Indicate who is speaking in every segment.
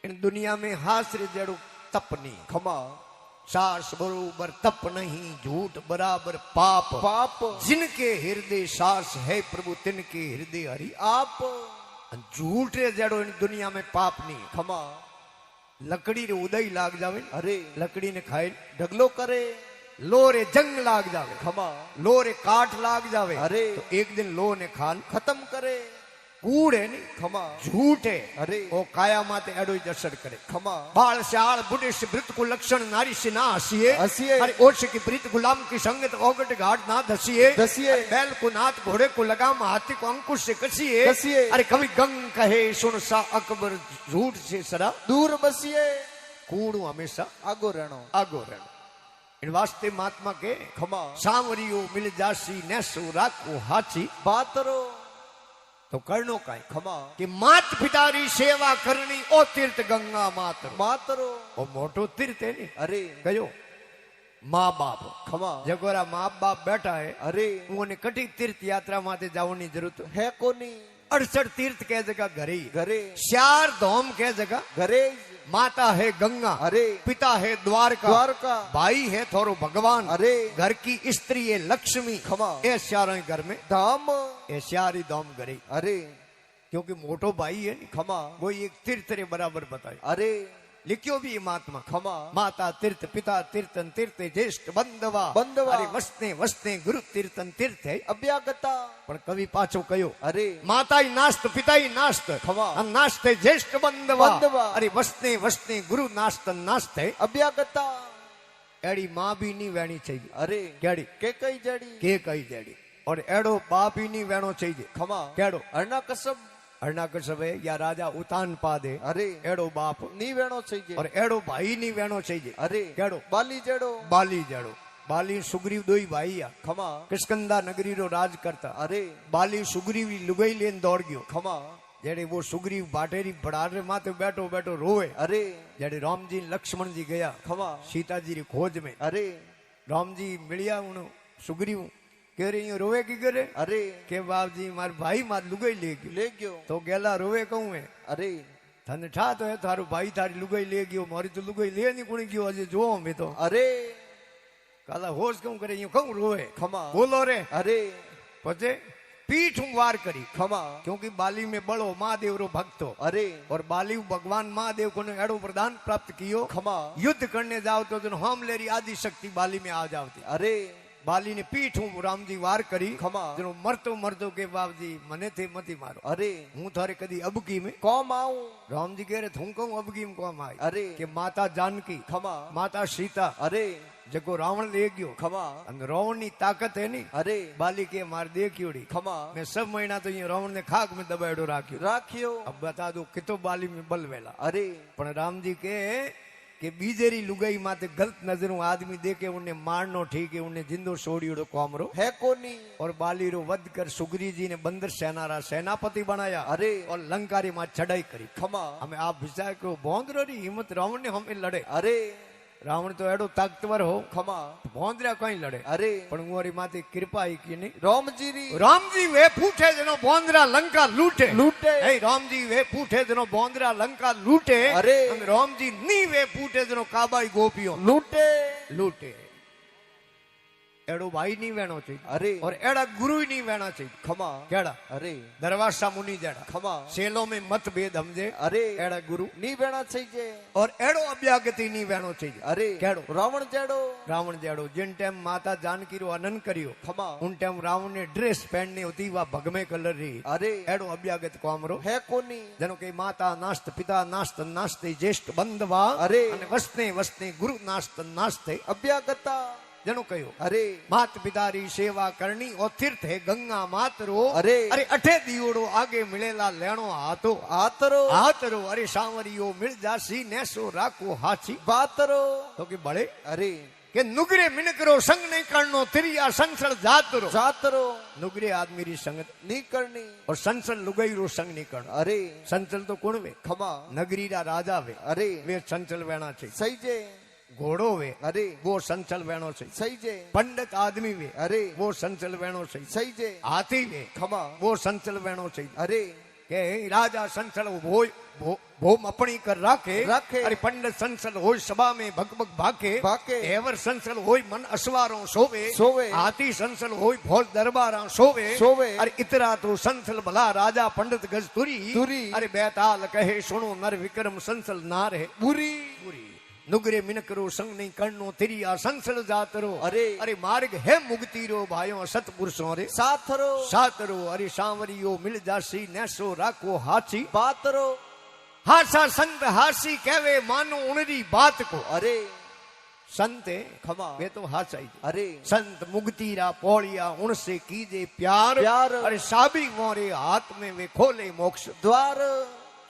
Speaker 1: इन दुनिया में हासरे जड़ो तप नहीं
Speaker 2: खमा
Speaker 1: सास बरोबर तप नहीं झूठ बराबर पाप
Speaker 2: पाप
Speaker 1: जिनके हृदय सास है प्रभु तिनके हृदय हरि
Speaker 2: आप
Speaker 1: झूठ रे जड़ो इन दुनिया में पाप नहीं
Speaker 2: खमा
Speaker 1: लकड़ी रे उदय लाग जावे
Speaker 2: अरे
Speaker 1: लकड़ी ने खाए
Speaker 2: ढगलो करे
Speaker 1: लो रे जंग लाग जावे
Speaker 2: खमा
Speaker 1: लो रे काट लाग जावे
Speaker 2: अरे
Speaker 1: तो एक दिन लो ने खान
Speaker 2: खत्म करे
Speaker 1: कूड़ है नहीं
Speaker 2: खमा
Speaker 1: झूठ है
Speaker 2: अरे
Speaker 1: वो काया माते एडो ही दर्शन करे
Speaker 2: खमा
Speaker 1: बाल श्याल बुढ़े से वृत को लक्षण नारी से ना हसीए
Speaker 2: हसीए
Speaker 1: अरे ओष की प्रीत गुलाम की संगत ओगट घाट ना धसीए
Speaker 2: धसीए
Speaker 1: बैल को नाथ घोड़े को लगाम हाथी को अंकुश से कसीए
Speaker 2: कसीए
Speaker 1: अरे कभी गंग कहे सुन सा अकबर झूठ से सरा
Speaker 2: दूर बसिए
Speaker 1: कूड़ू हमेशा
Speaker 2: आगो रहनो
Speaker 1: आगो रहनो इन वास्ते महात्मा के
Speaker 2: खमा
Speaker 1: सांवरियो मिल जासी नेसो राखो हाची
Speaker 2: बातरो
Speaker 1: तो करनो काई
Speaker 2: खमा
Speaker 1: कि मात पिता री सेवा करनी ओ तीर्थ गंगा मातर
Speaker 2: बातरो
Speaker 1: ओ मोटो तीर्थ है नी
Speaker 2: अरे
Speaker 1: कहो माँ बाप
Speaker 2: खमा
Speaker 1: जगोरा माँ बाप बैठा है
Speaker 2: अरे
Speaker 1: उन्हें कटी तीर्थ यात्रा माते जावनी जरूरत
Speaker 2: है कोनी
Speaker 1: 68 तीर्थ के जगह घरे
Speaker 2: घरे
Speaker 1: चार धाम के जगह
Speaker 2: घरे
Speaker 1: माता है गंगा
Speaker 2: अरे
Speaker 1: पिता है द्वारका
Speaker 2: द्वारका
Speaker 1: भाई है थोरो भगवान
Speaker 2: अरे
Speaker 1: घर की स्त्री है लक्ष्मी
Speaker 2: खमा
Speaker 1: ए चारों घर में
Speaker 2: धाम
Speaker 1: ए चार धाम घरे
Speaker 2: अरे
Speaker 1: क्योंकि मोटो भाई है नी
Speaker 2: खमा
Speaker 1: वो एक तीर्थ रे बराबर बताए
Speaker 2: अरे
Speaker 1: लिखियो भी ये महात्मा
Speaker 2: खमा
Speaker 1: माता तीर्थ पिता तीर्थन तीर्थ ज्येष्ठ बंधवा
Speaker 2: बंधवा
Speaker 1: अरे वस्ते वस्ते गुरु तीर्थन तीर्थ है
Speaker 2: अभ्यागता
Speaker 1: पर कवि पाछो कयो
Speaker 2: अरे
Speaker 1: माता ही नास्त पिता ही नास्त
Speaker 2: खमा
Speaker 1: हम नास्ते ज्येष्ठ बंधवा
Speaker 2: बंधवा
Speaker 1: अरे वस्ते वस्ते गुरु नास्तन नास्ते
Speaker 2: अभ्यागता
Speaker 1: एड़ी माँ भी नहीं वहनी चाहिए
Speaker 2: अरे
Speaker 1: केड़ी
Speaker 2: के कई जड़ी
Speaker 1: के कही जेड़ी और एड़ो बाप ही नहीं वहनो चाहिए
Speaker 2: खमा
Speaker 1: केड़ो
Speaker 2: अरना कसम
Speaker 1: अरुणाकर सभे या राजा उतान पा दे
Speaker 2: अरे
Speaker 1: एड़ो बाप
Speaker 2: नी वेणो चाहिए
Speaker 1: और एड़ो भाई नहीं वहनो चाहिए
Speaker 2: अरे
Speaker 1: केड़ो
Speaker 2: बाली जड़ो
Speaker 1: बाली जड़ो बाली सुग्रीव दो ही भाई या
Speaker 2: खमा
Speaker 1: किस्कंदा नगरी रो राज करता
Speaker 2: अरे
Speaker 1: बाली सुग्रीव लुगाई लेन दौड़ गयो
Speaker 2: खमा
Speaker 1: जेड़े वो सुग्रीव बाटेरी बड़ारे माथे बैठो बैठो रोवे
Speaker 2: अरे
Speaker 1: जेड़े राम जी लक्ष्मण जी गया
Speaker 2: खमा
Speaker 1: सीता जी री खोज में
Speaker 2: अरे
Speaker 1: राम जी मिलिया उन सुग्रीव कह रही हूँ रोवे की करे
Speaker 2: अरे
Speaker 1: के बाप जी मार भाई मार लुगाई ले गयो
Speaker 2: ले गयो
Speaker 1: तो गेला रोवे कहूँ है
Speaker 2: अरे
Speaker 1: थने ठा तो है थारो भाई थारी लुगाई ले गयो मारी तो लुगाई ले नहीं कुणी गयो अजे जो मैं तो
Speaker 2: अरे
Speaker 1: काला होश क्यों करे यूं कहूँ रोवे
Speaker 2: खमा
Speaker 1: बोलो रे
Speaker 2: अरे
Speaker 1: पचे पीठ वार करी
Speaker 2: खमा
Speaker 1: क्योंकि बाली में बड़ो महादेव रो भक्त हो
Speaker 2: अरे
Speaker 1: और बाली भगवान महादेव को ने एड़ो वरदान प्राप्त कियो
Speaker 2: खमा
Speaker 1: युद्ध करने जाओ तो जन हम लेरी आदि शक्ति बाली में आ जावती
Speaker 2: अरे
Speaker 1: बाली ने पीठ हूँ राम जी वार करी
Speaker 2: खमा
Speaker 1: जनो मरतो मरतो के बाप जी मने थे मती मारो
Speaker 2: अरे
Speaker 1: हूँ थारे कदी अबकी में
Speaker 2: कौम आऊं
Speaker 1: राम जी कह रहे थू कहूँ अबकी में कौम आई
Speaker 2: अरे
Speaker 1: कि माता जानकी
Speaker 2: खमा
Speaker 1: माता सीता
Speaker 2: अरे
Speaker 1: जको रावण ले गयो
Speaker 2: खमा
Speaker 1: रावण नी ताकत है नी
Speaker 2: अरे
Speaker 1: बाली के मार देखियोड़ी
Speaker 2: खमा
Speaker 1: मैं सब महीना तो ये रावण ने खाक में दबाएड़ो राख्यो
Speaker 2: राखियो
Speaker 1: अब बता दो कितो बाली में बल वेला
Speaker 2: अरे
Speaker 1: पण राम जी के कि बीजेरी लुगाई माते गलत नजरों आदमी देखे उन्हें मारनो ठीक है उन्हें जिंदो छोड़ियोड़ो कौमरो
Speaker 2: है कोनी
Speaker 1: और बाली रो वध कर सुग्री जी ने बंदर सेना रा सेनापति बनाया
Speaker 2: अरे
Speaker 1: और लंकारी मां चढ़ाई करी
Speaker 2: खमा
Speaker 1: हमें आप विचार को भोंदरो री हिम्मत रावण ने हमें लड़े
Speaker 2: अरे
Speaker 1: रावण तो एडो ताकतवर हो
Speaker 2: खमा
Speaker 1: भोंदरा कहीं लड़े
Speaker 2: अरे
Speaker 1: पण उरी माते कृपा ही की नहीं
Speaker 2: राम जी री
Speaker 1: राम जी वे फूटे जनो भोंदरा लंका लूटे
Speaker 2: लूटे
Speaker 1: ए राम जी वे फूटे जनो भोंदरा लंका लूटे
Speaker 2: अरे
Speaker 1: राम जी नी वे फूटे जनो काबाई गोपियों
Speaker 2: लूटे
Speaker 1: लूटे एड़ो भाई नहीं वहनो चाहिए
Speaker 2: अरे
Speaker 1: और एड़ा गुरु ही नहीं वहना चाहिए
Speaker 2: खमा
Speaker 1: केड़ा
Speaker 2: अरे
Speaker 1: दरवासा मुनि जड़ा
Speaker 2: खमा
Speaker 1: सेलो में मत भेद हमजे
Speaker 2: अरे
Speaker 1: एड़ा गुरु
Speaker 2: नी बेना चाहिए
Speaker 1: और एड़ो अभ्यागति नहीं वहनो चाहिए
Speaker 2: अरे
Speaker 1: केड़ो
Speaker 2: रावण जड़ो
Speaker 1: रावण जड़ो जिन टाइम माता जानकी रो आनंद करियो
Speaker 2: खमा
Speaker 1: उन टाइम रावण ने ड्रेस पहननी होती वह भगमे कलर री
Speaker 2: अरे
Speaker 1: एड़ो अभ्यागत कोमरो
Speaker 2: है कोनी
Speaker 1: जनो के माता नास्त पिता नास्त नास्ते ज्येष्ठ बंधवा
Speaker 2: अरे
Speaker 1: वस्ते वस्ते गुरु नास्त नास्ते
Speaker 2: अभ्यागता
Speaker 1: जनो कहो
Speaker 2: अरे
Speaker 1: मात पिता री सेवा करनी और तीर्थ है गंगा मातरो
Speaker 2: अरे
Speaker 1: अरे अठे दियोड़ो आगे मिलेला लेनो हाथो
Speaker 2: आतरो
Speaker 1: हाथरो अरे सांवरियो मिल जासी नेसो राखो हाची
Speaker 2: बातरो
Speaker 1: तो कि बड़े
Speaker 2: अरे
Speaker 1: के नुगरे मिनकरो संग नहीं करनो तिरिया संसर जातरो
Speaker 2: जातरो
Speaker 1: नुगरे आदमी री संगत
Speaker 2: नी करनी
Speaker 1: और संसर लुगाई रो संग नहीं करनो
Speaker 2: अरे
Speaker 1: संचल तो कौन वे
Speaker 2: खमा
Speaker 1: नगरी रा राजा वे
Speaker 2: अरे
Speaker 1: वे संचल वेणा चाहिए
Speaker 2: सही जे
Speaker 1: घोड़ो वे
Speaker 2: अरे
Speaker 1: वो संचल वेणो चाहिए
Speaker 2: सही जे
Speaker 1: पंडित आदमी वे
Speaker 2: अरे
Speaker 1: वो संचल वेणो चाहिए
Speaker 2: सही जे
Speaker 1: हाथी वे
Speaker 2: खमा
Speaker 1: वो संचल वेणो चाहिए
Speaker 2: अरे
Speaker 1: કે રાજા સંસલ હોય ભોમ अपनी कर राखे
Speaker 2: राखे।
Speaker 1: अरे पंडित संसल होय सभा में भगभग भाके
Speaker 2: भाके।
Speaker 1: एवर संसल होय मन असवारों सोवे
Speaker 2: सोवे।
Speaker 1: हाथी संसल होय भोल दरबारा सोवे
Speaker 2: सोवे।
Speaker 1: अरे इतरा तो संसल भला राजा पंडित गज तुरी
Speaker 2: तुरी।
Speaker 1: अरे बेताल कहे सुनो नर विक्रम संसल नार है
Speaker 2: बुरी
Speaker 1: नुगरे मिनकरो संग नहीं करनो तिरिया संसल जातरो
Speaker 2: अरे।
Speaker 1: अरे मार्ग है मुक्ति रो भाइयों सतपुरुषों रे
Speaker 2: साथरो
Speaker 1: सातरो अरे सांवरियो मिल जासी नैसो राखो हाची
Speaker 2: बातरो
Speaker 1: हासा संत हासी कहवे मानो उनरी बात को
Speaker 2: अरे
Speaker 1: संते
Speaker 2: खमा
Speaker 1: वे तो हासाई
Speaker 2: अरे
Speaker 1: संत मुक्तिरा पौड़िया उनसे कीजे प्यार
Speaker 2: प्यार।
Speaker 1: अरे साबी मोरे हाथ में वे खोले मोक्ष
Speaker 2: द्वार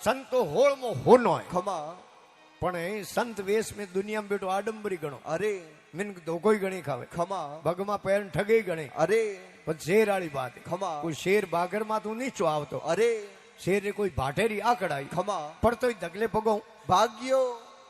Speaker 1: संतो होड़ मो होनो है
Speaker 2: खमा
Speaker 1: पण ए संत वेश में दुनिया में बेटो आडंबरी गणो
Speaker 2: अरे
Speaker 1: मिनक धोको गणी खावे
Speaker 2: खमा
Speaker 1: भगमा पैर ठगे गणे
Speaker 2: अरे
Speaker 1: पण शेर वाली बात है
Speaker 2: खमा
Speaker 1: कोई शेर बागर मा तू नीचो आवतो
Speaker 2: अरे
Speaker 1: शेर रे कोई भाटेरी आकड़ाई
Speaker 2: खमा
Speaker 1: पड़तो धगले पगो
Speaker 2: भाग्यो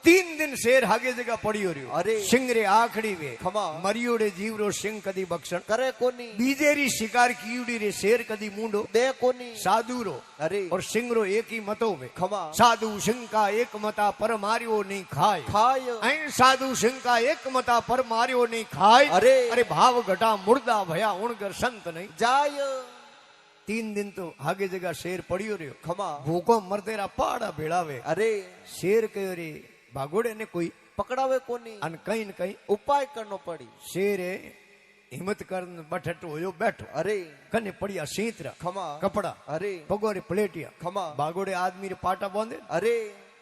Speaker 1: 3 दिन शेर हागे जगह पड़ियो रह्यो
Speaker 2: अरे।
Speaker 1: सिंगरे आखड़ी वे
Speaker 2: खमा
Speaker 1: मरियोड़े जीवरो सिंह कदी बक्षण
Speaker 2: करे कोनी
Speaker 1: बीजेरी शिकार कीड़ी रे शेर कदी मुंडो
Speaker 2: दे कोनी
Speaker 1: साधु रो
Speaker 2: अरे
Speaker 1: और सिंगरो एक ही मतो में
Speaker 2: खमा
Speaker 1: साधु सिंह का एक मता पर मारियो नहीं खाए
Speaker 2: खाय
Speaker 1: ऐं साधु सिंह का एक मता पर मारियो नहीं खाए
Speaker 2: अरे।
Speaker 1: अरे भाव घटा मुर्दा भया उणगर संत नहीं
Speaker 2: जाय
Speaker 1: 3 दिन तो आगे जगह शेर पड़ियो रह्यो
Speaker 2: खमा
Speaker 1: भूको मरतेरा पाड़ा भेड़ावे
Speaker 2: अरे
Speaker 1: शेर कयो रे भागोड़े ने कोई
Speaker 2: पकड़ावे कोनी
Speaker 1: अन कहीं न कहीं
Speaker 2: उपाय करनो पड़ी
Speaker 1: शेरे हिम्मत कर बठट होयो बैठो
Speaker 2: अरे
Speaker 1: कने पड़िया सीतरा
Speaker 2: खमा
Speaker 1: कपड़ा
Speaker 2: अरे
Speaker 1: पगोरे प्लेटिया
Speaker 2: खमा
Speaker 1: भागोड़े आदमी रे पाटा बांधे
Speaker 2: अरे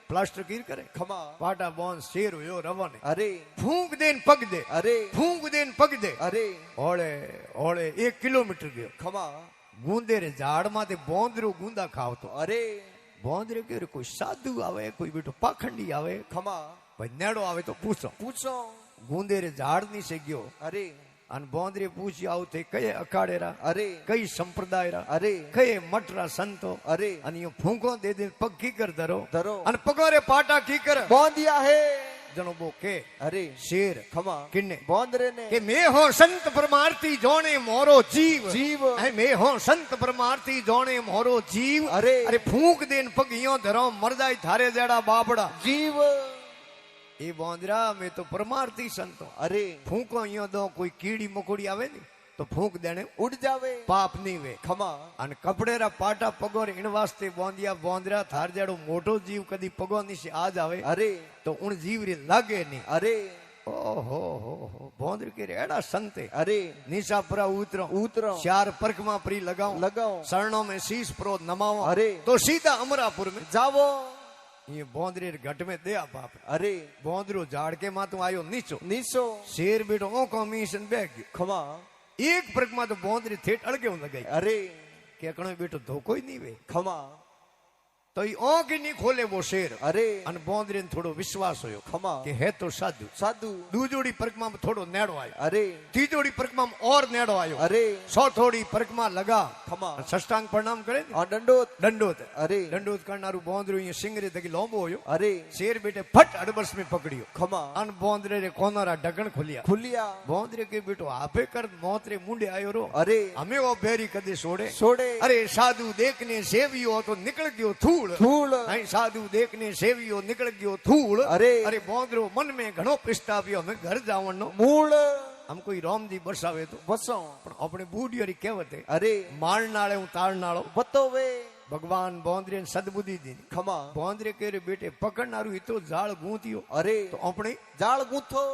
Speaker 1: प्लास्टर कीर करे
Speaker 2: खमा
Speaker 1: पाटा बांध शेर होयो रवाने
Speaker 2: अरे
Speaker 1: फूंक देन पग दे
Speaker 2: अरे
Speaker 1: फूंक देन पग दे
Speaker 2: अरे
Speaker 1: ओले ओले 1 किलोमीटर गयो
Speaker 2: खमा
Speaker 1: गूंदे रे झाड़ माथे बोंदरो गूंदा खावतो
Speaker 2: अरे
Speaker 1: बोंदरे के रे कोई साधु आवे कोई बेटो पाखंडी आवे
Speaker 2: खमा
Speaker 1: भन्याड़ो आवे तो पूछो
Speaker 2: पूछो
Speaker 1: गूंदे रे झाड़ नी से गयो
Speaker 2: अरे
Speaker 1: अन बोंदरे पूछी आव थे कई अखाड़े रा
Speaker 2: अरे
Speaker 1: कई संप्रदाय रा
Speaker 2: अरे
Speaker 1: कई मटरा संतो
Speaker 2: अरे
Speaker 1: अन यो फूंको दे दे पग की कर धरो
Speaker 2: धरो
Speaker 1: अन पगोरे पाटा की कर
Speaker 2: बोंदिया है
Speaker 1: जनो बो के
Speaker 2: अरे
Speaker 1: शेर
Speaker 2: खमा
Speaker 1: किन्ने
Speaker 2: बोंदरे ने
Speaker 1: के मैं हो संत परमार्थी जोने मोरो जीव
Speaker 2: जीव
Speaker 1: ऐ मैं हो संत परमार्थी जोने मोरो जीव
Speaker 2: अरे।
Speaker 1: अरे फूंक देन पग यो धरो मर जाए थारे जेड़ा बाबड़ा
Speaker 2: जीव
Speaker 1: ए बोंदरा में तो परमार्थी संतो
Speaker 2: अरे
Speaker 1: फूंको यो दो कोई कीड़ी मकोड़ी आवे नी तो फूंक देने
Speaker 2: उड़ जावे
Speaker 1: पाप नहीं वे
Speaker 2: खमा
Speaker 1: अन कपड़े रा पाटा पगोर इन वास्ते बोंदिया बोंदरा थार जेड़ो मोटो जीव कदी पगो नीचे आ जावे
Speaker 2: अरे
Speaker 1: तो उन जीव रे लागे नहीं
Speaker 2: अरे
Speaker 1: ओहो हो बोंदर के रेड़ा संते
Speaker 2: अरे
Speaker 1: नीचा परा उतरो
Speaker 2: उतरो
Speaker 1: चार परकमा परी लगाओ
Speaker 2: लगाओ
Speaker 1: शरणों में शीश प्रो नमाओ
Speaker 2: अरे
Speaker 1: तो सीधा अमरापुर में
Speaker 2: जावो
Speaker 1: ये बोंदरे रे घट में दे बाप
Speaker 2: अरे
Speaker 1: बोंदरो झाड़ के मातू आयो नीचो
Speaker 2: नीसो
Speaker 1: शेर बेटो ओ कमीशन बैग
Speaker 2: खमा
Speaker 1: एक परकमा तो बोंदरी थेट अड़गे लगाई
Speaker 2: अरे
Speaker 1: के कणो बेटो धोको ही नहीं वे
Speaker 2: खमा
Speaker 1: तो ये ओंख ही नहीं खोले वो शेर
Speaker 2: अरे
Speaker 1: अन बोंदरे ने थोड़ो विश्वास होयो
Speaker 2: खमा
Speaker 1: कि है तो साधु
Speaker 2: साधु
Speaker 1: दूजोड़ी परिक्रमा में थोड़ो नेड़ो आयो
Speaker 2: अरे
Speaker 1: तीजोड़ी परिक्रमा में और नेड़ो आयो
Speaker 2: अरे
Speaker 1: चौथोड़ी परिक्रमा लगा
Speaker 2: खमा
Speaker 1: सष्टांग प्रणाम करे ने?
Speaker 2: और दंडोत
Speaker 1: दंडोत
Speaker 2: अरे
Speaker 1: दंडोत करनारू बोंदरू ये सिंगरे तकी लोंबो होयो
Speaker 2: अरे
Speaker 1: शेर बेटे फट अड़बस में पकड़ियो
Speaker 2: खमा
Speaker 1: अन बोंदरे रे कोनारा ढक्कन खुलिया
Speaker 2: खुलिया
Speaker 1: बोंदरे के बेटो आपे कर मौत रे मुंडे आयो रो
Speaker 2: अरे
Speaker 1: हमें वो बेरी कदे छोड़े
Speaker 2: छोड़े
Speaker 1: अरे साधु देखने सेवियो तो निकल गयो धूल
Speaker 2: धूल
Speaker 1: ऐं साधु देखने सेवियो निकल गयो धूल
Speaker 2: अरे।
Speaker 1: अरे बोंदरो मन में घणो पिस्ताव्यो हमें घर जावनो
Speaker 2: मूल
Speaker 1: हम कोई राम जी बरसावे तो
Speaker 2: बसो
Speaker 1: पण अपने बूढ़ी कहेवत है
Speaker 2: अरे
Speaker 1: मारनाले हूं तारनालो
Speaker 2: बतो वे
Speaker 1: भगवान बोंदरे ने सदबुद्धि दी
Speaker 2: खमा
Speaker 1: बोंदरे के बेटे पकड़नारू इतो जाल गूंथियो
Speaker 2: अरे
Speaker 1: तो अपने
Speaker 2: जाल गूंथो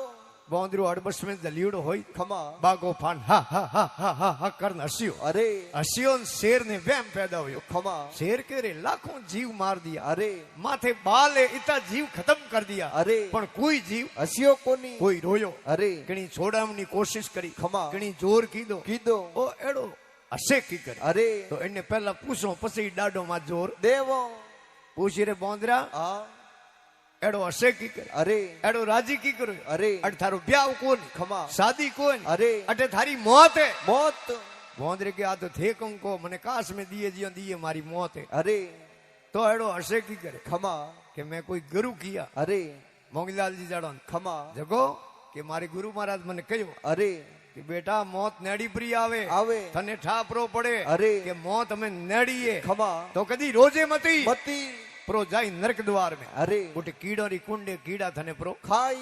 Speaker 1: बोंदरो अड़बस में जलियोड़ो होई
Speaker 2: खमा
Speaker 1: बागो फान हा हा हा हा हा हा करन हसियो
Speaker 2: अरे
Speaker 1: हसियो न शेर ने वहम पैदा हुयो
Speaker 2: खमा
Speaker 1: शेर के रे लाखों जीव मार दिया
Speaker 2: अरे
Speaker 1: माथे बाल है इतना जीव खत्म कर दिया
Speaker 2: अरे
Speaker 1: पण कोई जीव
Speaker 2: हसियो कोनी
Speaker 1: कोई रोयो
Speaker 2: अरे
Speaker 1: घणी छोड़ावनी कोशिश करी
Speaker 2: खमा
Speaker 1: घणी जोर कीधो
Speaker 2: कीधो
Speaker 1: ओ एड़ो हसे की करे
Speaker 2: अरे
Speaker 1: तो इन्हें पहला पूछो पसी डाडो मा जोर
Speaker 2: देवो
Speaker 1: पूछी रे बोंदरा
Speaker 2: आ
Speaker 1: एड़ो हसे की करे
Speaker 2: अरे
Speaker 1: एड़ो राजी की करे
Speaker 2: अरे
Speaker 1: अट थारो ब्याह कोन
Speaker 2: खमा
Speaker 1: शादी कोन
Speaker 2: अरे
Speaker 1: अटे थारी मौत है
Speaker 2: मौत
Speaker 1: बोंदरे के आ तो थे को मने काश में दिए जियो दिए मारी मौत है
Speaker 2: अरे
Speaker 1: तो एड़ो हसे की करे
Speaker 2: खमा
Speaker 1: कि मैं कोई गुरु किया
Speaker 2: अरे
Speaker 1: मोगीलाल जी जाड़ो
Speaker 2: खमा
Speaker 1: जगो कि मारे गुरु महाराज मने कहो
Speaker 2: अरे
Speaker 1: કે બેટા મોત નેડી પ્રી આવે
Speaker 2: આવે
Speaker 1: તને ઠાપરો પડે
Speaker 2: અરે
Speaker 1: કે મોત અમે નેડીએ
Speaker 2: ખમા
Speaker 1: તો કદી રોજે મતી
Speaker 2: મતી
Speaker 1: પ્રો જાય નરક દ્વાર में
Speaker 2: અરે
Speaker 1: गोटे कीड़ोरी कुंडे कीड़ा थने प्रो
Speaker 2: ખાઈ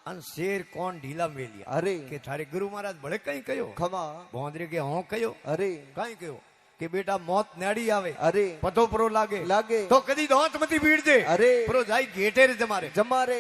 Speaker 1: अन शेर कौन ढीला मेलिया
Speaker 2: અરે
Speaker 1: के थारे गुरु महाराज बड़े कहीं कयो
Speaker 2: ખમા
Speaker 1: भोंदरे के हों कयो
Speaker 2: અરે
Speaker 1: कहीं कयो के बेटा मौत नेड़ी आवे
Speaker 2: અરે
Speaker 1: पतो प्रो लागे
Speaker 2: લાગે
Speaker 1: तो कदी दांत मती भीड़ दे
Speaker 2: અરે
Speaker 1: प्रो जाई गेटे रे जमारे
Speaker 2: જમારે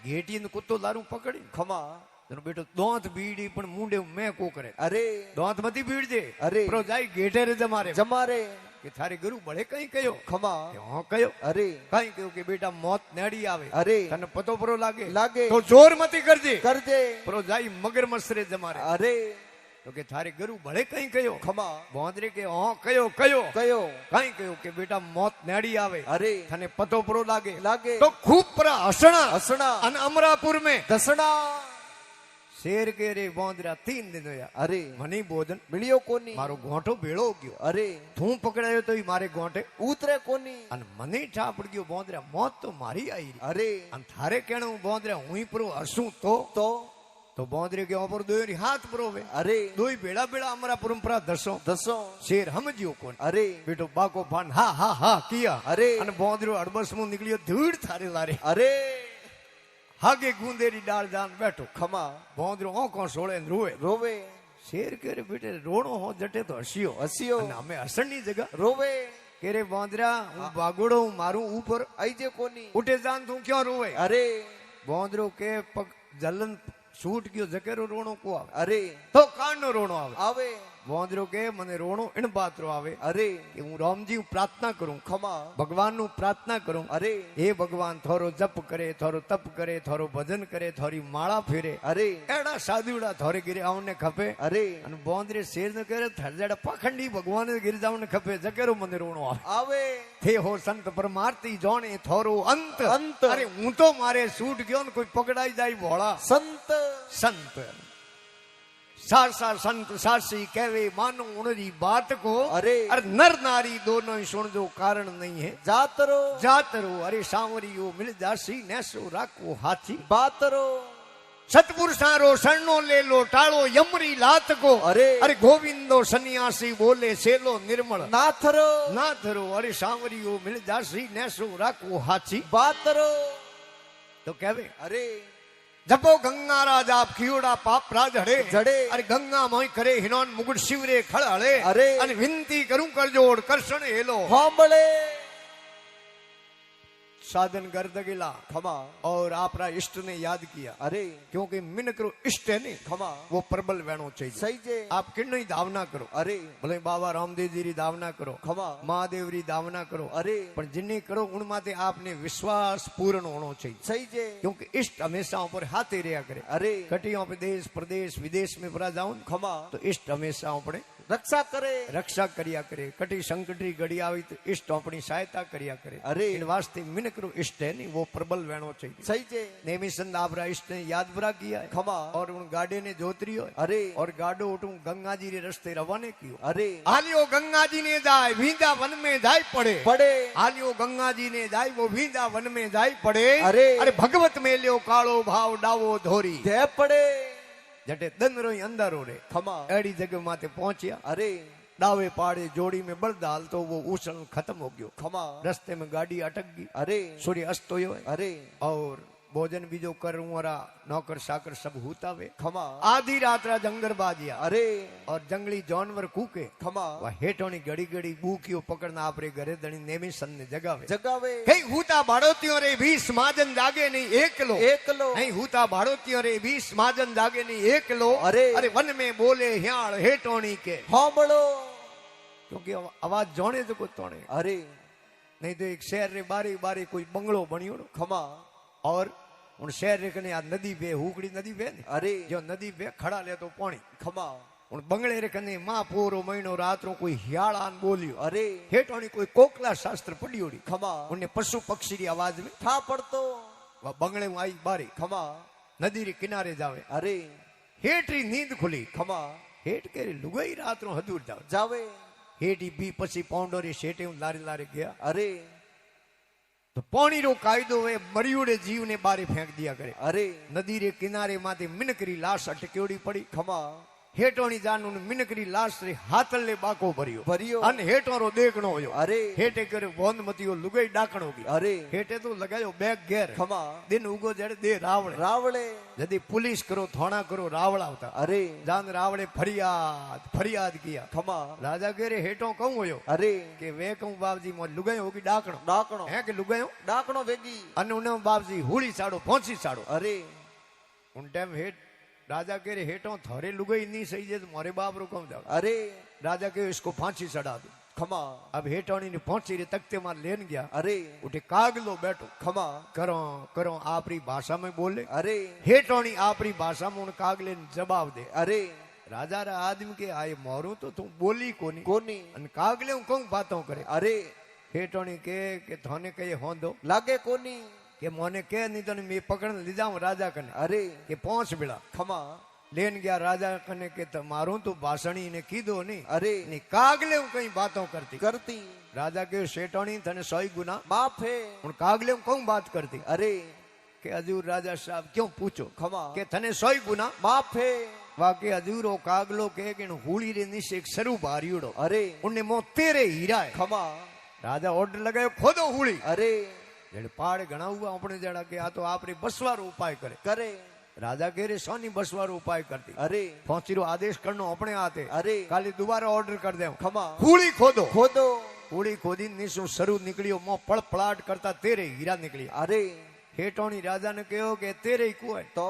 Speaker 1: गेटी ने कुत्तो दारू पकड़ी
Speaker 2: ખમા
Speaker 1: तेनो बेटो दांत बीड़ी पण मुंडे मैं को करे
Speaker 2: અરે
Speaker 1: दांत मती भीड़ दे
Speaker 2: अरे।
Speaker 1: प्रो जाई गेटे रे जमारे
Speaker 2: જમારે
Speaker 1: के थारे गुरु बड़े कहीं कयो
Speaker 2: ખમા
Speaker 1: के हों कयो
Speaker 2: અરે
Speaker 1: कहीं कयो के बेटा मौत नेड़ी आवे
Speaker 2: અરે
Speaker 1: तने पतो प्रो लागे
Speaker 2: લાગે
Speaker 1: तो जोर मती कर दे
Speaker 2: કરજે
Speaker 1: प्रो जाई मगर मसरे जमारे
Speaker 2: અરે
Speaker 1: तो के थारे गुरु बड़े कहीं कयो
Speaker 2: ખમા
Speaker 1: भोंदरे के हों कयो कयो
Speaker 2: કયો
Speaker 1: कहीं कयो के बेटा मौत नेड़ी आवे
Speaker 2: અરે
Speaker 1: थने पतो प्रो लागे
Speaker 2: લાગે
Speaker 1: तो खूब परा हसना
Speaker 2: હસણા
Speaker 1: अन अमरापुर में
Speaker 2: દસણા
Speaker 1: शेर के रे बोंदरा 3 दिन होया
Speaker 2: અરે
Speaker 1: मनी भोजन
Speaker 2: મળ્યો કોની
Speaker 1: मारो गोंठो भेड़ो गयो
Speaker 2: અરે
Speaker 1: थू पकड़ायो तो ही मारे गोंठे
Speaker 2: ઉતરે કોની
Speaker 1: अन मनी ठापड़ गयो बोंदरा मौत तो मारी आई रही
Speaker 2: અરે
Speaker 1: अन थारे कहणो बोंदरा हुई परो हसू तो बोंदरे के ऊपर दोरी हाथ परोवे
Speaker 2: અરે
Speaker 1: दोई बेड़ा बेड़ा हमारा परंपरा दसो
Speaker 2: દસો
Speaker 1: शेर हमजियो कोन
Speaker 2: અરે
Speaker 1: बेटो बाको भान हा हा हा किया
Speaker 2: અરે
Speaker 1: अन बोंदरो अड़बस मुंह निकलियो धूड़ थारे लारे
Speaker 2: અરે
Speaker 1: हागे गूंदेरी डाल जान बैठो
Speaker 2: ખમા
Speaker 1: बोंदरो ओंको सोळे ने रोए
Speaker 2: રોવે
Speaker 1: शेर के रे बेटे रोणो हो जटे तो हसियो
Speaker 2: હસ્યો
Speaker 1: अने हमें हसणनी जगह
Speaker 2: રોવે
Speaker 1: के रे बोंदरा हूँ बागोड़ो हूँ मारू ऊपर
Speaker 2: આઈજે કોની
Speaker 1: उठे जान तू क्यों रोवे
Speaker 2: અરે
Speaker 1: बोंदरो के पग जलन छूट गयो जकेरो रोणो को आवे
Speaker 2: અરે
Speaker 1: तो कान नो रोणो आवे
Speaker 2: આવે
Speaker 1: बोंदरो के मने रोणो इन बात रो आवे
Speaker 2: અરે
Speaker 1: कि हूँ रामजी हूँ प्रार्थना करूं
Speaker 2: ખમા
Speaker 1: भगवान नु प्रार्थना करूं
Speaker 2: અરે
Speaker 1: हे भगवान थोरो जप करे थोरो तप करे थोरो भजन करे थोरी माला फेरे
Speaker 2: અરે
Speaker 1: एड़ा साधुड़ा थोरे गिरे आवने खपे
Speaker 2: અરે
Speaker 1: अन बोंदरे शेर ने करे थरजड़ा पाखंडी भगवान ने गिर जावने खपे जकेरो मने रोणो आवे
Speaker 2: આવે
Speaker 1: थे हो संत परमार्थी जोने थोरो अंत
Speaker 2: अंत।
Speaker 1: अरे हूं तो मारे सूट गयो ने कोई पकड़ाई जाई भोळा
Speaker 2: સંત
Speaker 1: संत सासा संत सासी कहवे मानो उनरी बात को
Speaker 2: अरे।
Speaker 1: नर नारी दोनों ही सुन जो कारण नहीं है
Speaker 2: જાતરો
Speaker 1: जातरो अरे सांवरियो मिल जासी नेसो राखो हाथी
Speaker 2: બાતરો
Speaker 1: सतपुरुषारो शरणो ले लो टाळो यमरी लात को
Speaker 2: अरे।
Speaker 1: अरे गोविंदो सन्यासी बोले सेलो निर्मल
Speaker 2: નાથરો
Speaker 1: ना धरो अरे सांवरियो मिल जासी नेसो राखो हाथी
Speaker 2: બાતરો
Speaker 1: तो कहवे
Speaker 2: અરે
Speaker 1: जपो गंगा राजा खियोड़ा पाप राज हड़े
Speaker 2: जड़े।
Speaker 1: अरे गंगा मोई करे हिनोन मुकुट शिवरे खड़ हड़े
Speaker 2: अरे।
Speaker 1: अरे विनती करूं कर जोड़ करशन हेलो
Speaker 2: સાંભળે
Speaker 1: साधन कर दगेला
Speaker 2: ખમા
Speaker 1: और आपरा इष्ट ने याद किया
Speaker 2: અરે
Speaker 1: क्योंकि मिन करो इष्ट है नहीं
Speaker 2: ખમા
Speaker 1: वो प्रबल वेणो चाहिए
Speaker 2: સહી છે
Speaker 1: आप किन्नो ही धावना करो
Speaker 2: અરે
Speaker 1: भले बाबा रामदेव जी री धावना करो
Speaker 2: ખમા
Speaker 1: महादेव री धावना करो
Speaker 2: અરે
Speaker 1: पर जिन्हें करो उनमाते आपने विश्वास पूर्ण होना चाहिए
Speaker 2: સહી છે
Speaker 1: क्योंकि इष्ट हमेशा ऊपर हाथे रहा करे
Speaker 2: અરે
Speaker 1: कटियों पे देश प्रदेश विदेश में परा जाऊं
Speaker 2: ખમા
Speaker 1: तो इष्ट हमेशा अपने
Speaker 2: રક્ષા કરે
Speaker 1: रक्षा करिया करे कटी संकटी घड़ी आई तो इष्ट अपनी सहायता करिया करे
Speaker 2: अरे।
Speaker 1: इन वास्ते मिनकरो इष्ट है नहीं वो प्रबल वेणो चाहिए
Speaker 2: સહી છે
Speaker 1: नेमी संद आपरा इष्ट ने याद बरा किया है
Speaker 2: ખમા
Speaker 1: और उन गाड़े ने जोतरी हो
Speaker 2: અરે
Speaker 1: और गाडो उठू गंगा जी रे रस्ते रवाने कियो
Speaker 2: અરે
Speaker 1: आलियो गंगा जी ने जाए वींदा वन में जाय पड़े
Speaker 2: પડે
Speaker 1: आलियो गंगा जी ने जाय वो वींदा वन में जाय पड़े
Speaker 2: अरे।
Speaker 1: अरे भगवत में लियो कालो भाव डावो धोरी
Speaker 2: ધે પડે
Speaker 1: जटे दंदरो अंदरो रे
Speaker 2: ખમા
Speaker 1: एड़ी जगह माते पहुंचिया
Speaker 2: અરે
Speaker 1: दावे पाड़े जोड़ी में बल डाल तो वो उछल खत्म हो गयो
Speaker 2: ખમા
Speaker 1: रस्ते में गाड़ी अटक गई
Speaker 2: અરે
Speaker 1: सूर्य अस्त हो
Speaker 2: અરે
Speaker 1: और भोजन बीजो कर वारा नौकर साकर सब हुतावे
Speaker 2: ખમા
Speaker 1: आधी रात रा जंगर बाजिया
Speaker 2: અરે
Speaker 1: और जंगली जानवर कूके
Speaker 2: ખમા
Speaker 1: वह हेठोनी घड़ी घड़ी बूकियो पकड़ना आपरे घरे धनी नेमी सन ने जगावे
Speaker 2: જગાવે
Speaker 1: कई हुता भाड़ोतियों रे भी समाजन जागे नहीं एकलो
Speaker 2: એકલો
Speaker 1: नहीं हुता भाड़ोतियों रे भी समाजन जागे नहीं एकलो
Speaker 2: अरे।
Speaker 1: अरे वन में बोले ह्याल हेठोनी के
Speaker 2: સાંભળો
Speaker 1: क्योंकि आवाज जोने तो को तोड़े
Speaker 2: અરે
Speaker 1: नहीं तो एक शहर रे बारी बारी कोई बंगलो बनियो
Speaker 2: ખમા
Speaker 1: और उन शहर रे कने आ नदी बे हुकड़ी नदी बे ने
Speaker 2: અરે
Speaker 1: जो नदी बे खड़ा ले तो पानी
Speaker 2: ખમા
Speaker 1: उन बंगले रे कने मां पूरो महीनो रात रो कोई हियाळान बोलियो
Speaker 2: અરે
Speaker 1: हेठोनी कोई कोकला शास्त्र पड़ियोड़ी
Speaker 2: ખમા
Speaker 1: उन्हें पशु पक्षी री आवाज में
Speaker 2: ઠા પડતો
Speaker 1: वह बंगले में आई बारी
Speaker 2: ખમા
Speaker 1: नदी रे किनारे जावे
Speaker 2: અરે
Speaker 1: हेठ री नींद खुली
Speaker 2: ખમા
Speaker 1: हेठ के लुगाई रात रो हदूर जावे
Speaker 2: જાવે
Speaker 1: हेठी बी पसी पौंडो रे शेटे लारे लारे गया
Speaker 2: અરે
Speaker 1: તો પાણી રો કાયદો એ મરિયુડે જીવને બારે ફેંક દિયા કરે.
Speaker 2: અરે
Speaker 1: નદી રે કિનારે માંથી મિનકરી લાશ અટક્યોડી પડી.
Speaker 2: ખમા
Speaker 1: હેટોની જાનું મિનકરી લાશ રે હાથલે બાકો ભર્યો
Speaker 2: ભર્યો.
Speaker 1: અને હેટોરો દેખણો હોયો.
Speaker 2: અરે
Speaker 1: હેટે કરે બોંધમતીઓ લુગાઈ ડાકણો ગઈ.
Speaker 2: અરે
Speaker 1: હેટે તો લગાયો બેગ ઘેર.
Speaker 2: ખમા
Speaker 1: દિન ઉગો જડે દે રાવણે.
Speaker 2: રાવળે
Speaker 1: જદી પુલિસ કરો થોણા કરો રાવળ આવતા.
Speaker 2: અરે
Speaker 1: જાન રાવળે ફરિયાદ ફરિયાદ કિયા.
Speaker 2: ખમા
Speaker 1: રાજા ઘેરે હેટો કહું હોયો
Speaker 2: અરે
Speaker 1: કે વે કહું બાપજી મો લુગાયો હોગી ડાકણો.
Speaker 2: ડાકણો
Speaker 1: હે કે લુગાયો
Speaker 2: ડાકણો વેગી
Speaker 1: અને ઉને બાપજી હુળી સાડો પહોંચી સાડો.
Speaker 2: અરે
Speaker 1: उन टाइम हेट राजा कह रहे हेटों थोड़े लुगाई नहीं सही है तो मोरे बाप रो कम जाओ.
Speaker 2: अरे
Speaker 1: राजा के इसको फांसी चढ़ा दो.
Speaker 2: खमा
Speaker 1: अब हेटोनी ने फांसी रे तख्ते मार लेन गया.
Speaker 2: अरे
Speaker 1: उठे कागलो बैठो
Speaker 2: खमा
Speaker 1: करो करो आपरी भाषा में बोले.
Speaker 2: अरे
Speaker 1: हेटोनी आपरी भाषा में उन कागले ने जवाब दे.
Speaker 2: अरे
Speaker 1: राजा रा आदमी के आए मोरू तो तू बोली कोनी
Speaker 2: कोनी
Speaker 1: अन कागले हूं कहूं बातों करे.
Speaker 2: अरे
Speaker 1: हेटोनी के थाने कहे होंदो
Speaker 2: लागे कोनी
Speaker 1: के मोने के नहीं तो मैं पकड़ ले जाऊं राजा कने.
Speaker 2: अरे
Speaker 1: के पहुंच बिड़ा
Speaker 2: खमा
Speaker 1: लेन गया राजा कने के मारू तो भाषणी ने कीधो नहीं.
Speaker 2: अरे
Speaker 1: नहीं कागले हूं कई बातों करती.
Speaker 2: करती
Speaker 1: राजा के सेठोनी थने 100 गुना
Speaker 2: माफ है.
Speaker 1: उन कागले हूं कौन बात करती.
Speaker 2: अरे
Speaker 1: के हजूर राजा साहब क्यों पूछो.
Speaker 2: खमा
Speaker 1: के थने 100 गुना
Speaker 2: माफ है.
Speaker 1: वाके हजूर ओ कागलो के हुड़ी रे नीचे एक सरू बारियोड़ो.
Speaker 2: अरे
Speaker 1: उन्हें मो तेरे हीरा है.
Speaker 2: खमा
Speaker 1: राजा ऑर्डर लगायो खोदो हुड़ी.
Speaker 2: अरे
Speaker 1: जड़े पाड़ घना हुआ अपने जड़ा के आ तो आपरे बसवारो उपाय करे.
Speaker 2: करे
Speaker 1: राजा के रे सोनी बसवारो उपाय करती.
Speaker 2: अरे
Speaker 1: फांसी रो आदेश करनो अपने आते.
Speaker 2: अरे
Speaker 1: खाली दोबारा ऑर्डर कर दे.
Speaker 2: खमा
Speaker 1: हुड़ी खोदो.
Speaker 2: खोदो
Speaker 1: हुड़ी खोदी नीसु सरू निकलियो मो पड़पड़ाट करता तेरे हीरा निकलिया.
Speaker 2: अरे
Speaker 1: हेटोनी राजा ने कहो के तेरे ही को है
Speaker 2: तो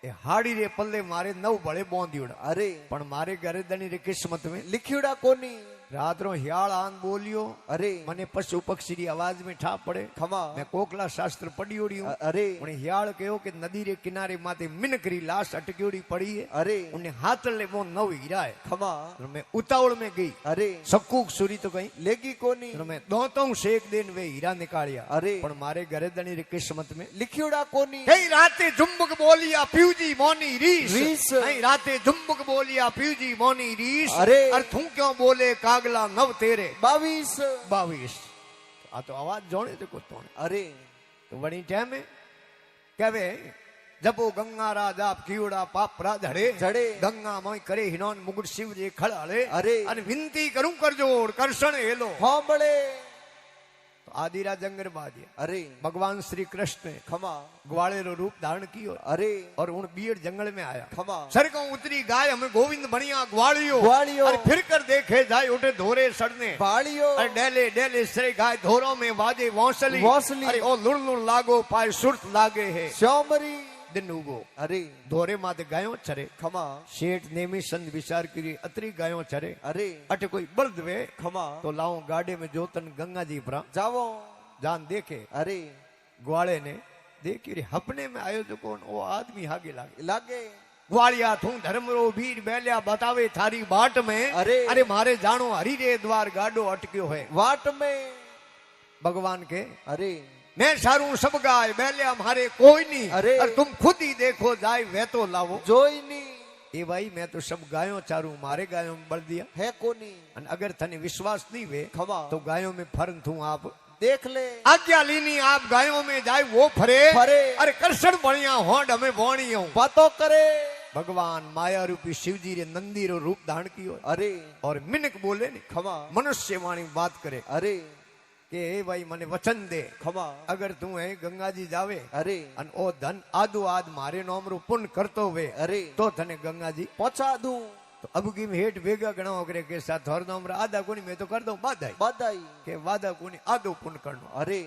Speaker 1: ए हाड़ी रे पल्ले मारे 9 बड़े बोंदियोड़ा.
Speaker 2: अरे
Speaker 1: पण मारे गरदनी रे किस्मत में
Speaker 2: लिखियोड़ा कोनी.
Speaker 1: रात रो हियाल आन बोलियो.
Speaker 2: अरे
Speaker 1: मने पशु पक्षी री आवाज में ठा पड़े.
Speaker 2: खमा
Speaker 1: मैं कोकला शास्त्र पढ़ियोड़ी हूं.
Speaker 2: अरे
Speaker 1: उन्हें हियाल कहो के नदी रे किनारे माथे मिनकरी लाश अटक्योड़ी पड़ी है.
Speaker 2: अरे
Speaker 1: उन्हें हाथ ले वो 9 हीरा है.
Speaker 2: खमा
Speaker 1: तो मैं उतावल में गई.
Speaker 2: अरे
Speaker 1: सक्कूक सुरी तो गई
Speaker 2: लेगी कोनी.
Speaker 1: तो मैं दोतों से एक दिन वे हीरा निकालिया.
Speaker 2: अरे
Speaker 1: पण मारे गरदनी रे किस्मत में
Speaker 2: लिखियोड़ा कोनी.
Speaker 1: कई राते जुम्बक बोलिया प्यूजी मोनी रीस.
Speaker 2: रीस
Speaker 1: कई राते जुम्बक बोलिया प्यूजी मोनी रीस.
Speaker 2: अरे
Speaker 1: और तू क्यों बोले कागला 9 तेरे
Speaker 2: 22
Speaker 1: 22. आ तो आवाज जोड़े थे कुछ तो.
Speaker 2: अरे
Speaker 1: तो बड़ी टाइम में कहवे जबो गंगा राजा कीड़ा पाप राधड़े
Speaker 2: जड़े
Speaker 1: गंगा मोई करे हिनोन मुकुट शिव जी खड़ाले.
Speaker 2: अरे
Speaker 1: अन विनती करूं कर जोड़ करशन हेलो.
Speaker 2: हांबड़े
Speaker 1: तो आदिरा जंगर बादिया.
Speaker 2: अरे
Speaker 1: भगवान श्री कृष्ण ने
Speaker 2: खमा
Speaker 1: ग्वाले रो रूप धारण कियो
Speaker 2: अरे
Speaker 1: और उन बीड़ जंगल में आया.
Speaker 2: खमा
Speaker 1: सरको उतरी गाय हमें गोविंद बनिया ग्वालियो.
Speaker 2: ग्वालियो
Speaker 1: और फिर कर देखे जाए उठे धोरे सड़ने.
Speaker 2: बालियो
Speaker 1: अरे डेले डेले से गाय धोरों में वाजे वौसली.
Speaker 2: वौसली.
Speaker 1: अरे ओ लुड़ लुड़ लागो पाए सुरत लागे है.
Speaker 2: श्यामरी
Speaker 1: दिन उगो
Speaker 2: अरे
Speaker 1: धोरे माते गायों चरे.
Speaker 2: खमा
Speaker 1: शेठ नेमी संत विचार करी अतरी गायों चरे.
Speaker 2: अरे
Speaker 1: अटे कोई बल्द वे
Speaker 2: खमा
Speaker 1: तो लाओ गाड़े में जोतन गंगा जी परा
Speaker 2: जावो.
Speaker 1: जान देखे.
Speaker 2: अरे
Speaker 1: ग्वाले ने देखी रे हपने में आयो तो कौन वो आदमी हागे लागे.
Speaker 2: लागे
Speaker 1: ग्वालिया थू धर्मरो वीर बैलिया बतावे थारी बाट में.
Speaker 2: अरे
Speaker 1: अरे मारे जानो हरी रे द्वार गाडो अटक्यो है.
Speaker 2: वाट में
Speaker 1: भगवान के
Speaker 2: अरे
Speaker 1: मैं सारू सब गाय बैलिया मारे कोई नहीं.
Speaker 2: अरे
Speaker 1: और तुम खुद ही देखो जाए वे तो लावो.
Speaker 2: जोई नी
Speaker 1: ए भाई मैं तो सब गायों चारू मारे गायों में बल दिया.
Speaker 2: है कोनी.
Speaker 1: और अगर थने विश्वास नहीं वे
Speaker 2: खमा
Speaker 1: तो गायों में फरन थू आप
Speaker 2: देख ले.
Speaker 1: आज्ञा लीनी आप गायों में जाए वो फरे.
Speaker 2: फरे
Speaker 1: अरे कृष्ण बढ़िया होंड हमें बोणी हूं.
Speaker 2: बातों करे.
Speaker 1: भगवान माया रूपी शिव जी रे नंदी रो रूप धारण कियो.
Speaker 2: अरे
Speaker 1: और मिनक बोले ने
Speaker 2: खमा
Speaker 1: मनुष्य वाणी बात करे
Speaker 2: अरे
Speaker 1: के हे भाई मने वचन दे.
Speaker 2: खमा
Speaker 1: अगर तू है गंगा जी जावे
Speaker 2: अरे
Speaker 1: अन ओ धन आदो आद मारे नोम रो पुण्य करतो वे
Speaker 2: अरे
Speaker 1: तो थने गंगा जी
Speaker 2: पहुंचा दूं.
Speaker 1: तो अब की हेठ भेगा गणा करे के साथ थोर नोम रा आधा कोनी मैं तो कर दूं बाधाई.
Speaker 2: बधाई
Speaker 1: के वादा कोनी आदो पुण्य करनो.
Speaker 2: अरे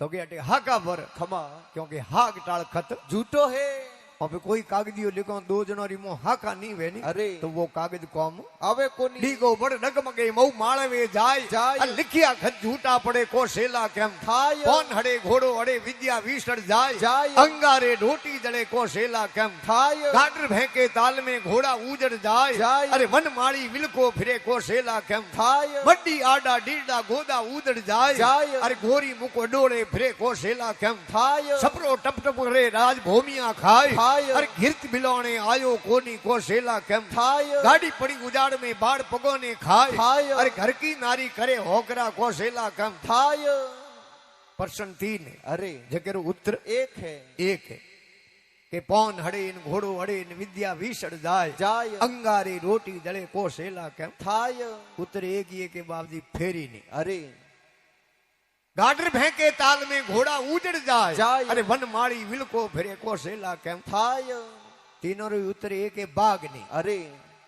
Speaker 1: तो के अटे हाका भर
Speaker 2: खमा
Speaker 1: क्योंकि हाक टाल खत
Speaker 2: झूठो है.
Speaker 1: और फिर कोई कागदियो लिखो 2 जनवरी मो हाका नहीं वे नहीं.
Speaker 2: अरे
Speaker 1: तो वो कागज कौम
Speaker 2: आवे कोनी.
Speaker 1: लीगो बड़ डगमगे मऊ माळवे जाय.
Speaker 2: जाय.
Speaker 1: अन लिखिया खत झूठा पड़े को सेला केम
Speaker 2: थाय.
Speaker 1: कौन हड़े घोड़ो अड़े विद्या विसर जाय.
Speaker 2: जाय.
Speaker 1: अंगारे ढोटी जड़े को सेला केम
Speaker 2: थाय.
Speaker 1: गाटर भैंके ताल में घोड़ा उजड़ जाय.
Speaker 2: जाय.
Speaker 1: अरे वन माड़ी विलको फिरे को सेला केम
Speaker 2: थाय.
Speaker 1: बड्डी आडा डीडा गोदा उजड़ जाय.
Speaker 2: जाय.
Speaker 1: अरे गोरी मुको डोले फिरे को सेला केम
Speaker 2: थाय.
Speaker 1: सपरो टप टप रे राज भूमिया खाय.
Speaker 2: थाय.
Speaker 1: अरे घिरत बिलोने आयो कोनी को सेला केम
Speaker 2: थाय.
Speaker 1: गाड़ी पड़ी उजाड़ में बाढ़ पगोने खाए.
Speaker 2: थाय.
Speaker 1: अरे घर की नारी करे होकरा को सेला कम.
Speaker 2: थाय.
Speaker 1: पर्सन 3 है
Speaker 2: अरे
Speaker 1: जकेरो उत्तर
Speaker 2: एक है
Speaker 1: 1 है के पौन हड़े इन घोड़ो हड़े इन विद्या विसड़ जाए
Speaker 2: जाय
Speaker 1: अंगारे रोटी जड़े को सेला केम
Speaker 2: थाय
Speaker 1: उत्तर एक ही है के बाबजी फेरी नहीं
Speaker 2: अरे
Speaker 1: गाडर फेंके ताल में घोड़ा उजड़ जाए
Speaker 2: जाय।
Speaker 1: अरे वन माड़ी विलको फिरे को सेला केम
Speaker 2: थाय
Speaker 1: तीनों रे उत्तर एक है बाग नहीं
Speaker 2: अरे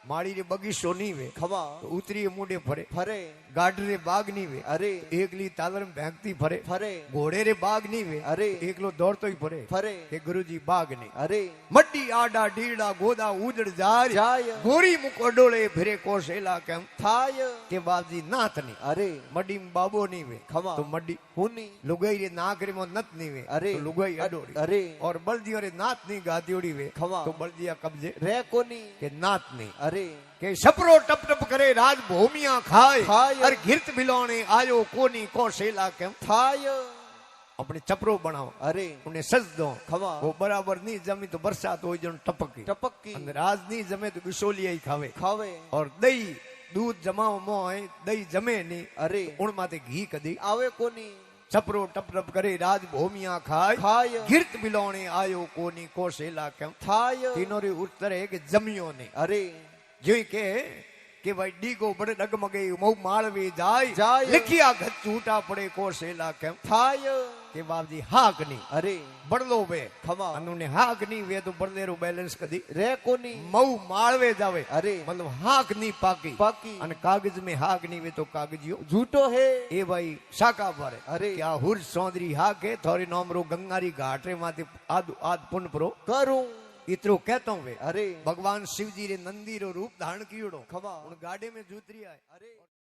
Speaker 1: माड़ी रे बगीचो नहीं वे
Speaker 2: खमा
Speaker 1: तो उतरी मुंडे फरे
Speaker 2: फरे
Speaker 1: गाडर रे बाग नहीं वे
Speaker 2: अरे
Speaker 1: एकली तालर में भैंकती फरे
Speaker 2: फरे
Speaker 1: घोड़े रे बाग नहीं वे
Speaker 2: अरे
Speaker 1: एकलो दौड़तो ही फरे
Speaker 2: फरे
Speaker 1: के गुरुजी बाग नहीं
Speaker 2: अरे
Speaker 1: मड्डी आडा डीड़ा गोदा उजड़ जाए
Speaker 2: जाय
Speaker 1: गोरी मुको डोले फिरे को सेला केम
Speaker 2: थाय
Speaker 1: के बाबजी नाथ नहीं
Speaker 2: अरे
Speaker 1: मड्डी में बाबो नहीं वे
Speaker 2: खमा
Speaker 1: तो मड्डी
Speaker 2: हुनी
Speaker 1: लुगाई रे नाक रे मो नत नहीं वे
Speaker 2: अरे
Speaker 1: तो लुगाई अडोड़ी
Speaker 2: अरे
Speaker 1: और बल्दियों रे नाथ नहीं गादियोड़ी वे
Speaker 2: खमा
Speaker 1: तो बल्दिया कब्जे
Speaker 2: रे कोनी
Speaker 1: के नाथ नहीं
Speaker 2: अरे
Speaker 1: के छपरो टप टप करे राज भूमिया खाए
Speaker 2: खाए।
Speaker 1: और घिरत बिलोने आयो कोनी को सेला केम
Speaker 2: थाय
Speaker 1: अपने छपरो बनाओ
Speaker 2: अरे
Speaker 1: उन्हें सज दो
Speaker 2: खमा
Speaker 1: वो बराबर नहीं जमी तो बरसात हो जन टपकी
Speaker 2: टपक्की
Speaker 1: और राज नहीं जमे तो बिशोलिया ही खावे
Speaker 2: खावे
Speaker 1: और दही दूध जमाओ मोय दही जमे नहीं
Speaker 2: अरे
Speaker 1: उन माते घी कदी
Speaker 2: आवे कोनी
Speaker 1: छपरो टप टप करे राज भूमिया खाए
Speaker 2: खाय
Speaker 1: घिरत बिलोने आयो कोनी को सेला केम
Speaker 2: थाय
Speaker 1: तीनों रे उत्तर है कि जमियो ने
Speaker 2: अरे
Speaker 1: जो के भाई डीगो बड़े डगमगे मऊ मालवे जाए
Speaker 2: जाय।
Speaker 1: लिखिया घट झूठा पड़े को सेला केम
Speaker 2: थाय
Speaker 1: के बाबजी हाक नहीं
Speaker 2: अरे
Speaker 1: बड़लो वे
Speaker 2: खमा
Speaker 1: अनुने हाक नहीं वे तो बड़लेरो बैलेंस कदी
Speaker 2: रे कोनी
Speaker 1: मऊ मालवे जावे
Speaker 2: अरे
Speaker 1: मतलब हाक नहीं पाकी
Speaker 2: पाकी
Speaker 1: अन कागज में हाक नहीं वे तो कागजियो
Speaker 2: झूठो है
Speaker 1: ए भाई शाका पर
Speaker 2: अरे
Speaker 1: क्या हुर सौंदरी हाक है थोड़ी नोमरो गंगारी घाट रे माते आद आद पुन प्रो
Speaker 2: करूं
Speaker 1: इतरो कहता हूं वे
Speaker 2: अरे
Speaker 1: भगवान शिव जी रे नंदी रो रूप धारण कियोड़ो
Speaker 2: खमा
Speaker 1: उन गाड़े में जूतरी आए
Speaker 2: अरे